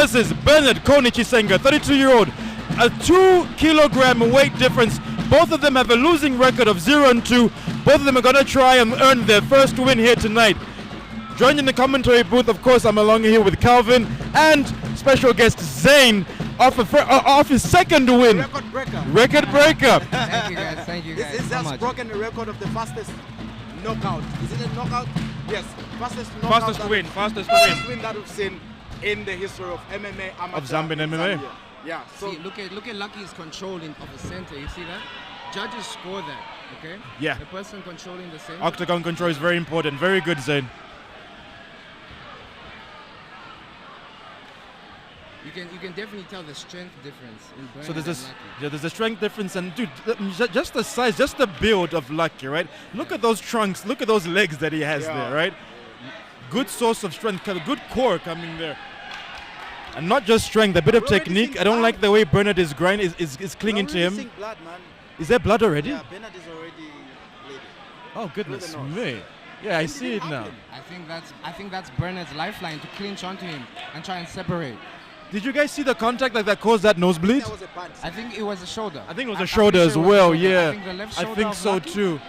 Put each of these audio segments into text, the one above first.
versus Bernard Koni Chisenga, 32-year-old. A 2-kilogram weight difference. Both of them have a losing record of 0-2. Both of them are going to try and earn their first win here tonight. Joining the commentary booth, of course, I'm along here with Calvin and special guest Zane off his second win. Record breaker. Record breaker. Thank you guys. Thank you guys. This so has much. broken the record of the fastest knockout. Is it a knockout? Yes. Fastest knockout. Fastest win that we've seen in the history of MMA amateur. Of Zambian MMA. Zambia. Yeah. So See, look at Lucky's controlling of the center. You see that? Judges score that. Okay. Yeah. The person controlling the center. Octagon control is very important. Very good, Zane. You can definitely tell the strength difference in Bernard So and there's a strength difference, and dude, just the size, just the build of Lucky, right? Look at those trunks, look at those legs that he has there, right? Good source of strength, good core coming there. And not just strength, a bit of technique. I don't like the way Bernard is grinding, is clinging to him. Blood, man. Is there blood already? Yeah, Bernard is already bleeding. Oh goodness me. Yeah, I see it now. I think that's Bernard's lifeline to clinch onto him and try and separate. Did you guys see the contact that caused that nosebleed? That was a punch. I think it was a shoulder. I think it was a shoulder as well, yeah. I think the left I shoulder think of so Lucky. too.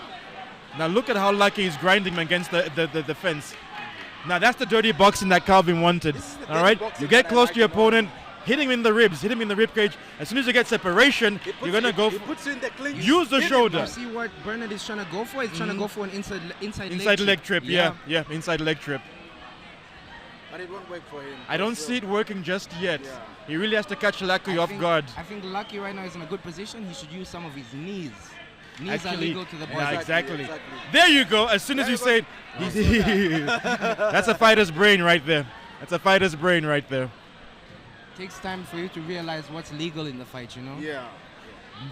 Now look at how Lucky is grinding him against the fence. Now that's the dirty boxing that Calvin wanted. All right, you get close to your opponent, hit him in the ribs, hit him in the rib cage. As soon as you get separation, you're gonna go. He puts you in the clinch. Use the shoulder. You see what Bernard is trying to go for? He's trying to go for an inside leg trip. Yeah, inside leg trip. But it won't work for him. I don't see it working just yet. Yeah. He really has to catch Lucky off guard. I think Lucky right now is in a good position. He should use some of his knees. Knees Actually, are legal to the body. Yeah, exactly. Exactly. There you go. As soon as you say it, that's a fighter's brain right there. That's a fighter's brain right there. Takes time for you to realize what's legal in the fight, you know? Yeah.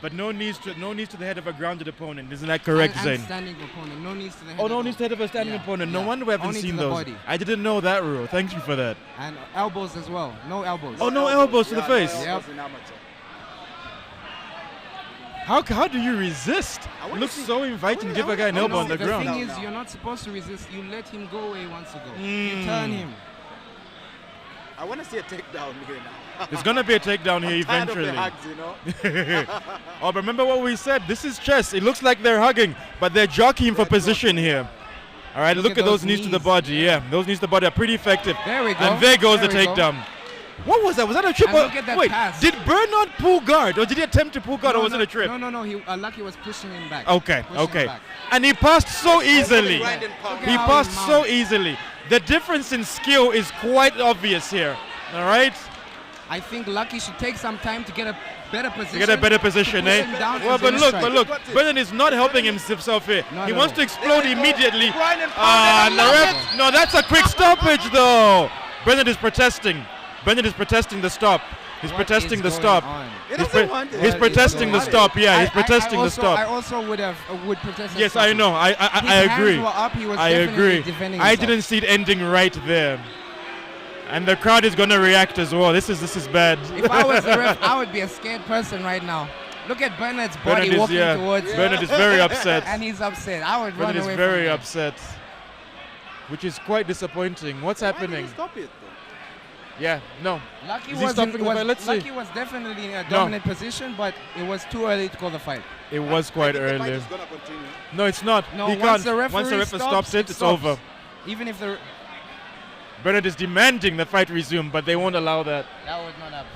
But no knees to the head of a grounded opponent. Isn't that correct, Zane? And standing opponent. No knees to the head. Oh, no knees to the head of a standing opponent. No wonder we haven't Only seen to the those. body. I didn't know that rule. Thank you for that. And elbows as well. No elbows. Oh, no elbows to the Yeah, face. no Yep. elbows in amateur. How do you resist? It looks so inviting. Give a guy an elbow on the ground. The thing is, you're not supposed to resist. You let him go where he wants to go. You turn him. I want to see a takedown here now. There's going to be a takedown here Tired of eventually. the hugs, you know? Oh, but remember what we said? This is chess. It looks like they're hugging, but they're jockeying for position here. All right, look at those knees to the body. Yeah, those knees to the body are pretty effective. There we go. And there goes the There we go. takedown. What was that? Was that a trip? And look at that Wait, pass. did Bernard pull guard, or did he attempt to pull guard, or was it a trip? No. Lucky was pushing him back. Okay, Pushing him okay. back. And he passed so easily. Grind and pound. Look at He how passed he so mounted. easily. The difference in skill is quite obvious here. All right? I think Lucky should take some time to get a better position. To get a better position, push eh? him down Well, to but the look, strike. Bernard is not helping himself here. Not He at wants all. to explode immediately. Grind and Ah, pound the and ref. No, that's a quick stoppage, though. Bernard is protesting. Bernard is protesting the stop. He's What protesting is the going stop. on? He He's, doesn't want it. he's What protesting is the going stop. Yeah, he's protesting the I stop. also would protest. the Yes, I stoppage. know. I His agree. hands were up. He was I definitely agree. defending I himself. didn't see it ending right there. And the crowd is going to react as well. This is bad. If I was the ref, I would be a scared person right now. Look at Bernard's body Bernard is, walking towards him. Bernard is very upset. And he's upset. I would run Bernard is away very from him. upset, which is quite disappointing. What's Why happening? did he stop it, though? Yeah, no. Lucky Is he was, stopping the fight? Let's see. Lucky was definitely in a dominant position, but it was too early to call the fight. It was quite I think the fight early. is gonna continue. No, it's not. No, he once can't. the referee Once the referee stops it, it's stops. over. Even if the Bernard is demanding the fight resume, but they won't allow that. that would not happen.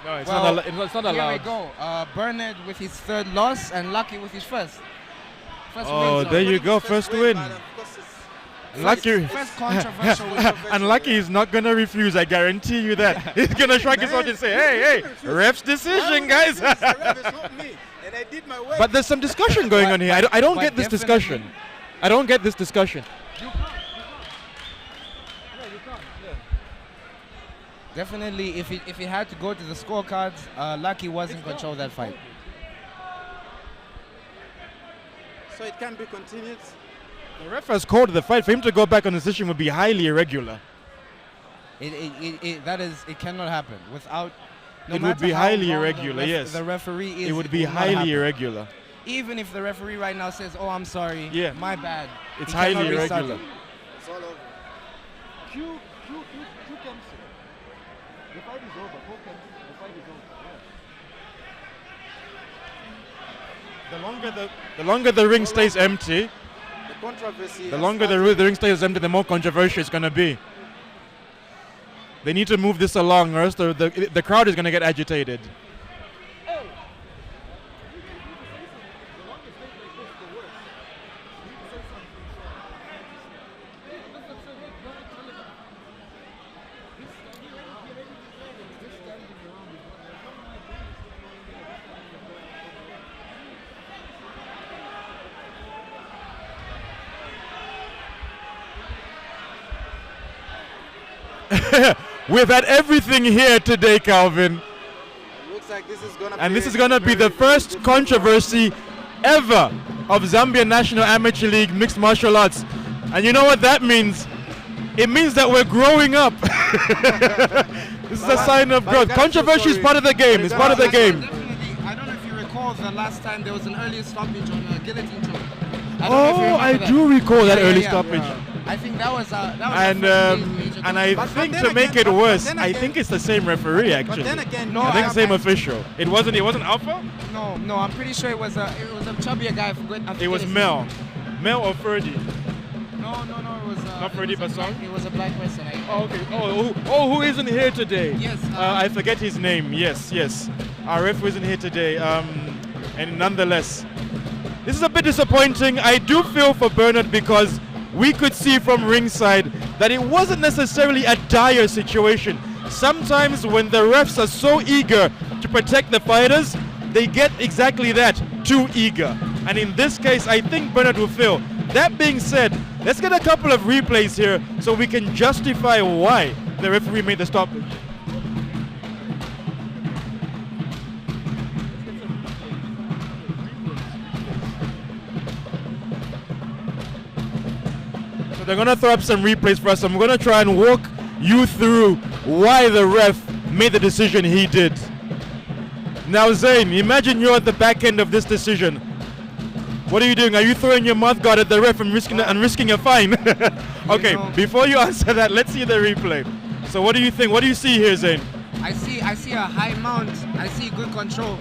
No, it's Well, not. It's not Here we allowed. go. Bernard with his third loss and Lucky with his first. Oh, win. there you go, first win. but of course it's- Lucky. First controversial win. And Lucky is not gonna refuse. I guarantee you that. He's gonna shrug his shoulders and say, "Hey, ref's decision, guys." The ref is not me, and I did my work. But there's some discussion going on here. I don't but get this definitely- discussion. I don't get this discussion. Definitely, if it had to go to the scorecards, Lucky was in control of that fight. So it can be continued. The ref has called the fight. For him to go back on the decision would be highly irregular. It cannot happen without. No It would matter be how highly wrong the irregular, yes. The referee is. It would be will not highly happen. irregular. Even if the referee right now says, "Oh, I'm sorry, Yeah. my bad," It's he cannot highly restart irregular. it. It's all over. Q comes. The fight is over. The fight is over. The longer the ring stays empty, The controversy. the longer the ring stays empty, the more controversial it's going to be. They need to move this along, or else the crowd is going to get agitated. We've had everything here today, Calvin. Looks like this is gonna And this is going to be the first controversy ever of Zambia National Amateur League Mixed Martial Arts. And you know what that means? It means that we're growing up. This is a sign of growth. Controversy is part of the game. It's part of the game. Definitely. I don't know if you recall the last time there was an early stoppage on a guillotine choke. Oh, I do recall that early stoppage. I think that was And and I But think then to make again- it but worse, then I again- think it's the same referee actually. But then again, No, I think I- same I- official. It wasn't Alpha? no, I'm pretty sure it was a chubbier guy. It was Mel. Mel or Ferdy? No, it was Not Freddie it was a Basson? black- It was a black person. Oh, okay. Who isn't here today? Yes, I forget his name. Yes. Our ref isn't here today. And nonetheless, this is a bit disappointing. I do feel for Bernard because we could see from ringside that it wasn't necessarily a dire situation. Sometimes when the refs are so eager to protect the fighters, they get exactly that, too eager. And in this case, I think Bernard will fail. That being said, let's get a couple of replays here so we can justify why the referee made the stoppage. So they're gonna throw up some replays for us. I'm gonna try and walk you through why the ref made the decision he did. Now Zane, imagine you're at the back end of this decision. What are you doing? Are you throwing your mouth guard at the ref and risking a fine? Okay, before you answer that, let's see the replay. So what do you think? What do you see here, Zane? I see a high mount. I see good control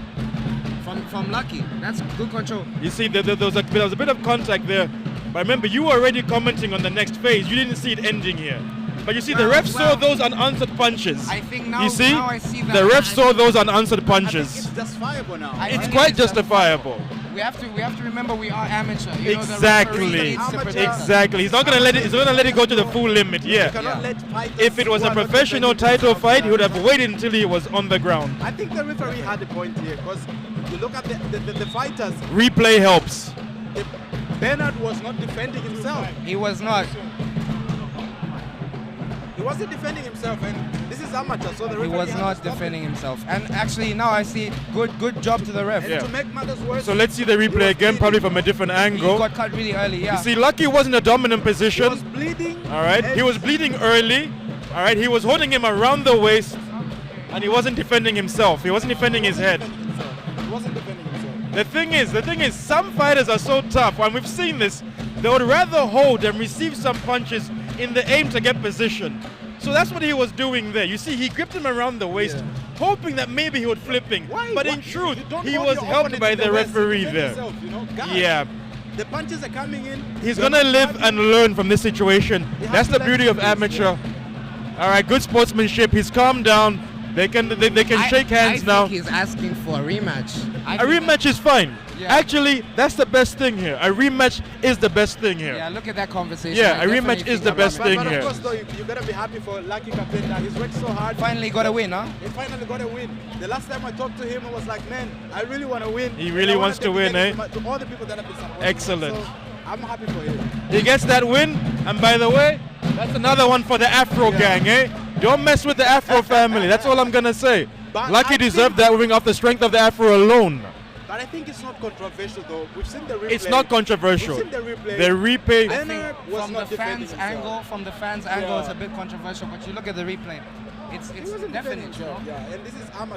from Lucky. That's good control. You see, there was a bit of contact there. But remember, you were already commenting on the next phase. You didn't see it ending here. But you see, the ref saw those unanswered punches. I think now, You see, now I see that. the ref saw those unanswered I think punches. it's justifiable now. I It's think quite it's justifiable. We have to remember we are amateur. You know, the Exactly. referee needs to protect us. Exactly. He's not gonna let it. He's gonna let it go to the full limit. You Yeah. cannot let fighters If it was who a are not professional defending title themselves fight, he would have waited until he was on the ground. I think the referee had a point here because you look at the fighters. Replay helps. Bernard was not defending himself. He was not. He wasn't defending himself, and this is amateur, so the He referee was had to not stop it. defending himself. And actually now I see good job to the ref. And Yeah. to make matters worse, So let's see the replay again, probably from a different He angle. got cut really early. Yeah. You see, Lucky was in a dominant he was position. bleeding. All right, he was bleeding early. All right, he was holding him around the waist, and he wasn't defending himself. He wasn't defending his head. He wasn't defending himself. The thing is, some fighters are so tough, and we've seen this. They would rather hold and receive some punches in the aim to get position. So that's what he was doing there. You see, he gripped him around the waist, hoping that maybe he would flip him. Why? But Why? in truth, You don't he hold was your helped opponent by in the waist. referee Defend there. yourself, you know? Guys, Yeah. The punches are coming in. He's You're gonna not live fighting. and learn from this situation. He has That's to the learn beauty from of this, amateur. All right, good sportsmanship. He's calmed down. They can shake hands now. I think he's asking for a rematch. A rematch is fine. Yeah. Actually, that's the best thing here. A rematch is the best thing here. Yeah, look at that conversation. Yeah, I a rematch definitely is think the about best that. thing But here. of course, though, you gotta be happy for Lucky Kapenda. He's worked so hard. Finally got a win, huh? He finally got a win. The last time I talked to him, I was like, man, I really want to win. He And really I wanna wants to win, dedicate eh? it to all the people that have been supporting. Excellent. So I'm happy for him. He gets that win, and by the way, that's another one for the Afro gang, eh? Don't mess with the Afro family. That's all I'm gonna say. But Lucky I deserved think- that win off the strength of the Afro alone. But I think it's not controversial, though. We've seen the replay. It's not controversial. We've seen the replay. The replay. I I think Bernard was from not the defending fans' himself. angle, it's a Yeah. bit controversial. But you look at the replay, it's He wasn't defending definite. You know? himself, yeah. And this is amateur.